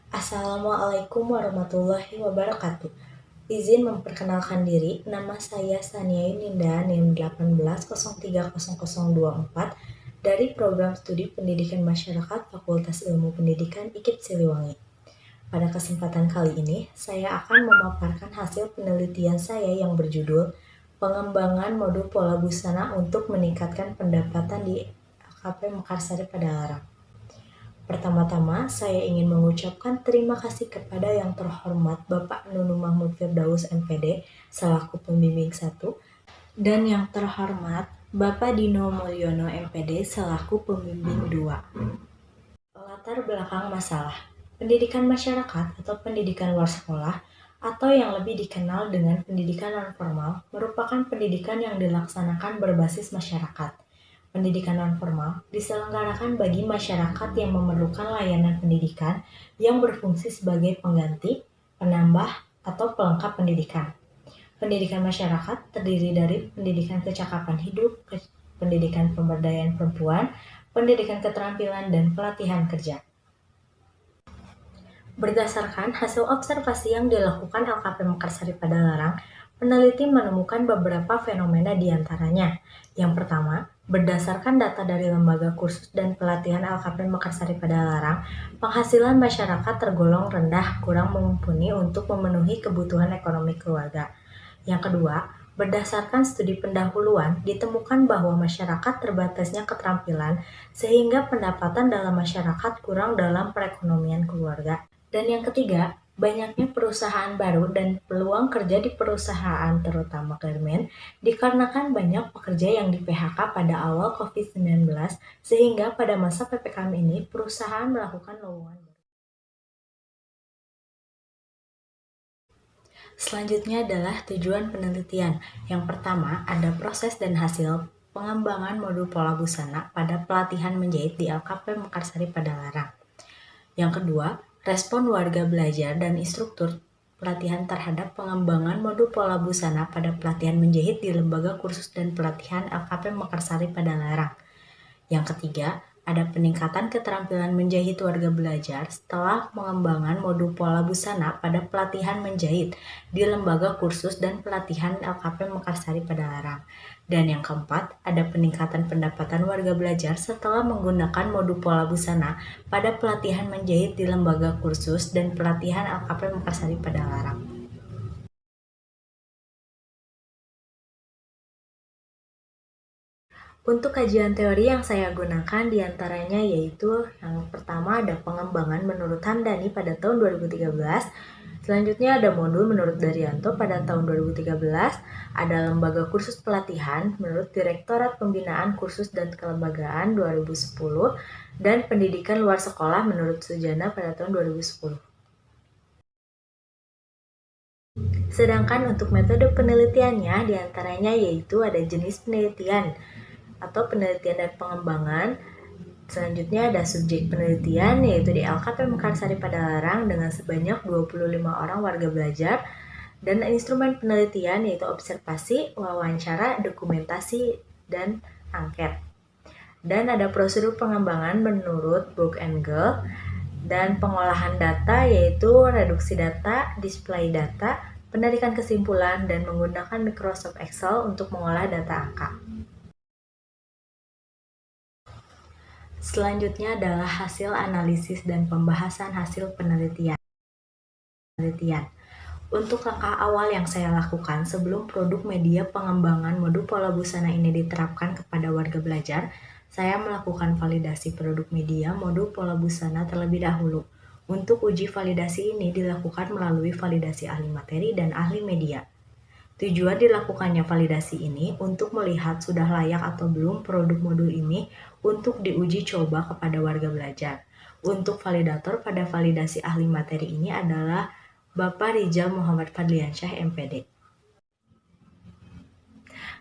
Assalamualaikum warahmatullahi wabarakatuh. Izin memperkenalkan diri, nama saya Sania Yuninda, NIM 18030024 dari Program Studi Pendidikan Masyarakat Fakultas Ilmu Pendidikan IKIP Siliwangi. Pada kesempatan kali ini, saya akan memaparkan hasil penelitian saya yang berjudul Pengembangan Modul Pola Busana untuk Meningkatkan Pendapatan di LKP Mekarsari Padalarang. Pertama-tama, saya ingin mengucapkan terima kasih kepada yang terhormat Bapak Nunu Mahmud Firdaus MPD selaku pembimbing 1 dan yang terhormat Bapak Dino Mulyono MPD selaku pembimbing 2. Latar belakang masalah pendidikan masyarakat atau pendidikan luar sekolah atau yang lebih dikenal dengan pendidikan non-formal merupakan pendidikan yang dilaksanakan berbasis masyarakat. Pendidikan non-formal diselenggarakan bagi masyarakat yang memerlukan layanan pendidikan yang berfungsi sebagai pengganti, penambah, atau pelengkap pendidikan. Pendidikan masyarakat terdiri dari pendidikan kecakapan hidup, pendidikan pemberdayaan perempuan, pendidikan keterampilan, dan pelatihan kerja. Berdasarkan hasil observasi yang dilakukan LKP Mekarsari Padalarang, peneliti menemukan beberapa fenomena di antaranya. Yang pertama, berdasarkan data dari Lembaga Kursus dan Pelatihan LKP Mekarsari Padalarang, penghasilan masyarakat tergolong rendah, kurang mumpuni untuk memenuhi kebutuhan ekonomi keluarga. Yang kedua, berdasarkan studi pendahuluan, ditemukan bahwa masyarakat terbatasnya keterampilan sehingga pendapatan dalam masyarakat kurang dalam perekonomian keluarga. Dan yang ketiga, banyaknya perusahaan baru dan peluang kerja di perusahaan terutama garmen dikarenakan banyak pekerja yang di PHK pada awal COVID-19 sehingga pada masa PPKM ini perusahaan melakukan lowongan. Selanjutnya adalah tujuan penelitian. Yang pertama, ada proses dan hasil pengembangan modul pola busana pada pelatihan menjahit di LKP Mekarsari Padalarang. Yang kedua, respon warga belajar dan instruktur pelatihan terhadap pengembangan modul pola busana pada pelatihan menjahit di Lembaga Kursus dan Pelatihan LKP Mekarsari Padalarang. Yang ketiga, ada peningkatan keterampilan menjahit warga belajar setelah pengembangan modul pola busana pada pelatihan menjahit di Lembaga Kursus dan Pelatihan LKP Mekarsari Padalarang. Dan yang keempat, ada peningkatan pendapatan warga belajar setelah menggunakan modul pola busana pada pelatihan menjahit di Lembaga Kursus dan Pelatihan LKP Mekarsari Padalarang. Untuk kajian teori yang saya gunakan diantaranya yaitu yang pertama ada pengembangan menurut Hamdani pada tahun 2013, selanjutnya ada modul menurut Daryanto pada tahun 2013, ada lembaga kursus pelatihan menurut Direktorat Pembinaan Kursus dan Kelembagaan 2010, dan pendidikan luar sekolah menurut Sujana pada tahun 2010. Sedangkan untuk metode penelitiannya diantaranya yaitu ada jenis penelitian atau penelitian dan pengembangan. Selanjutnya ada subjek penelitian yaitu di LKP Mekarsari Padalarang dengan sebanyak 25 orang warga belajar, dan instrumen penelitian yaitu observasi, wawancara, dokumentasi, dan angket. Dan ada prosedur pengembangan menurut Book and Girl, dan pengolahan data yaitu reduksi data, display data, penarikan kesimpulan, dan menggunakan Microsoft Excel untuk mengolah data angka. Selanjutnya adalah hasil analisis dan pembahasan hasil penelitian. Untuk langkah awal yang saya lakukan sebelum produk media pengembangan modul pola busana ini diterapkan kepada warga belajar, saya melakukan validasi produk media modul pola busana terlebih dahulu. Untuk uji validasi ini dilakukan melalui validasi ahli materi dan ahli media. Tujuan dilakukannya validasi ini untuk melihat sudah layak atau belum produk modul ini untuk diuji coba kepada warga belajar. Untuk validator pada validasi ahli materi ini adalah Bapak Rijal Muhammad Fadliansyah MPD.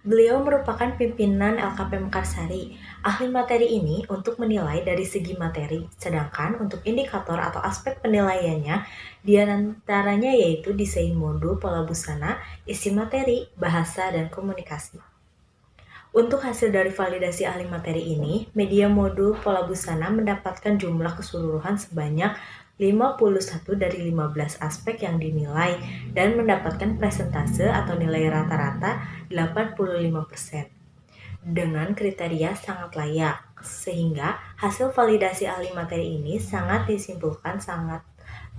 Beliau merupakan pimpinan LKP Mekarsari. Ahli materi ini untuk menilai dari segi materi, sedangkan untuk indikator atau aspek penilaiannya diantaranya yaitu desain modul pola busana, isi materi, bahasa, dan komunikasi. Untuk hasil dari validasi ahli materi ini, media modul pola busana mendapatkan jumlah keseluruhan sebanyak 51 dari 15 aspek yang dinilai dan mendapatkan presentase atau nilai rata-rata 85% dengan kriteria sangat layak, sehingga hasil validasi ahli materi ini sangat disimpulkan sangat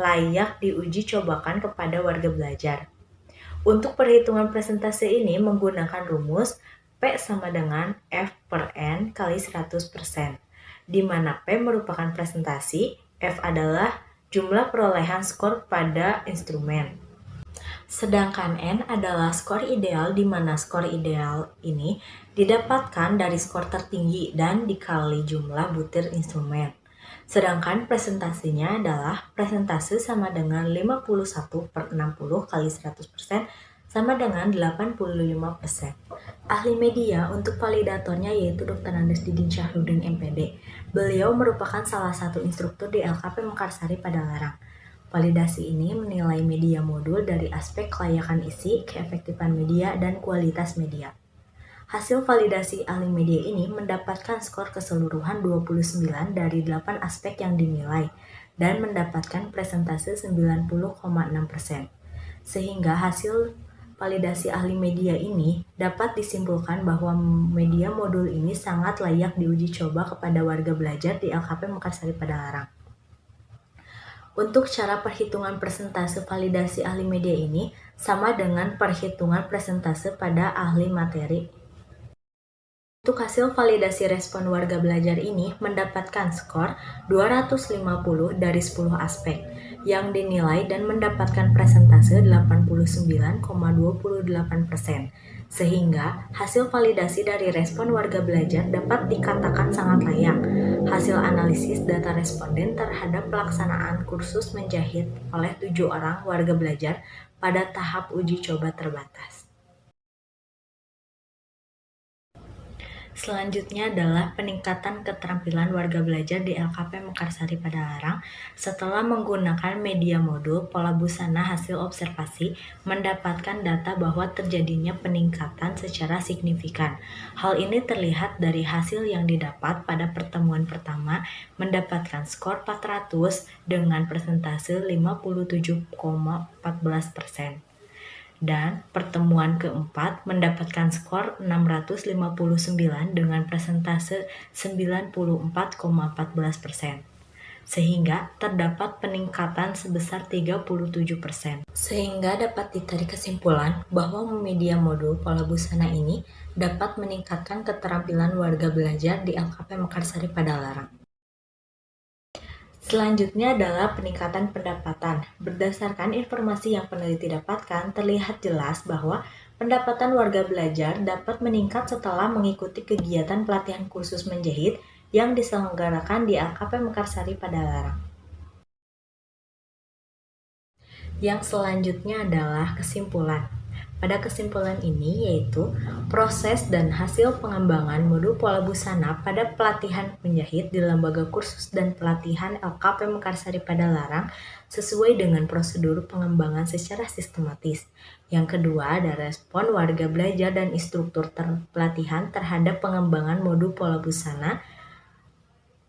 layak diuji cobakan kepada warga belajar. Untuk perhitungan presentase ini menggunakan rumus P sama dengan F per N kali 100%, di mana P merupakan presentasi, F adalah jumlah perolehan skor pada instrumen. Sedangkan N adalah skor ideal di mana skor ideal ini didapatkan dari skor tertinggi dan dikali jumlah butir instrumen. Sedangkan presentasinya adalah presentase sama dengan 51 per 60 kali 100% sama dengan 85%. Ahli media untuk validatornya yaitu Dr. Andes Didin Syahrudin MPD. Beliau merupakan salah satu instruktur di LKP Mekarsari Padalarang. Validasi ini menilai media modul dari aspek kelayakan isi, keefektifan media, dan kualitas media. Hasil validasi ahli media ini mendapatkan skor keseluruhan 29 dari 8 aspek yang dinilai dan mendapatkan presentase 90,6%. Sehingga hasil validasi ahli media ini dapat disimpulkan bahwa media modul ini sangat layak diuji coba kepada warga belajar di LKP Mekarsari Padalarang. Untuk cara perhitungan persentase validasi ahli media ini sama dengan perhitungan persentase pada ahli materi. Untuk hasil validasi respon warga belajar ini mendapatkan skor 250 dari 10 aspek yang dinilai dan mendapatkan presentase 89,28%. Sehingga hasil validasi dari respon warga belajar dapat dikatakan sangat layak. Hasil analisis data responden terhadap pelaksanaan kursus menjahit oleh 7 orang warga belajar pada tahap uji coba terbatas. Selanjutnya adalah peningkatan keterampilan warga belajar di LKP Mekarsari Padalarang setelah menggunakan media modul pola busana hasil observasi mendapatkan data bahwa terjadinya peningkatan secara signifikan. Hal ini terlihat dari hasil yang didapat pada pertemuan pertama mendapatkan skor 400 dengan persentase 57,14%. Dan pertemuan keempat mendapatkan skor 659 dengan persentase 94,14%. Sehingga terdapat peningkatan sebesar 37%. Sehingga dapat ditarik kesimpulan bahwa media modul pola busana ini dapat meningkatkan keterampilan warga belajar di LKP Mekarsari Padalarang. Selanjutnya adalah peningkatan pendapatan. Berdasarkan informasi yang peneliti dapatkan, terlihat jelas bahwa pendapatan warga belajar dapat meningkat setelah mengikuti kegiatan pelatihan kursus menjahit yang diselenggarakan di LKP Mekarsari Padalarang. Yang selanjutnya adalah kesimpulan. Pada kesimpulan ini yaitu proses dan hasil pengembangan modul pola busana pada pelatihan menjahit di Lembaga Kursus dan Pelatihan LKP Mekarsari Padalarang sesuai dengan prosedur pengembangan secara sistematis. Yang kedua ada respon warga belajar dan instruktur pelatihan terhadap pengembangan modul pola busana.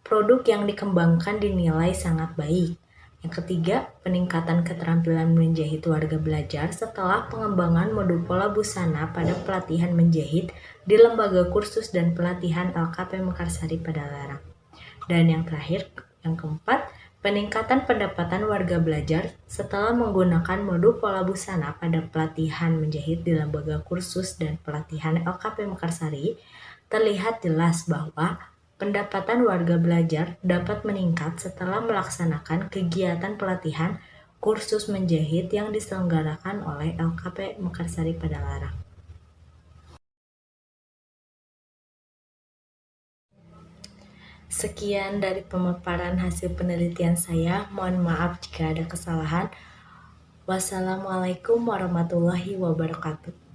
Produk yang dikembangkan dinilai sangat baik. Yang ketiga, peningkatan keterampilan menjahit warga belajar setelah pengembangan modul pola busana pada pelatihan menjahit di Lembaga Kursus dan Pelatihan LKP Mekarsari Padalarang. Dan yang terakhir, yang keempat, peningkatan pendapatan warga belajar setelah menggunakan modul pola busana pada pelatihan menjahit di Lembaga Kursus dan Pelatihan LKP Mekarsari. Terlihat jelas bahwa pendapatan warga belajar dapat meningkat setelah melaksanakan kegiatan pelatihan kursus menjahit yang diselenggarakan oleh LKP Mekarsari Padalarang. Sekian dari pemaparan hasil penelitian saya. Mohon maaf jika ada kesalahan. Wassalamualaikum warahmatullahi wabarakatuh.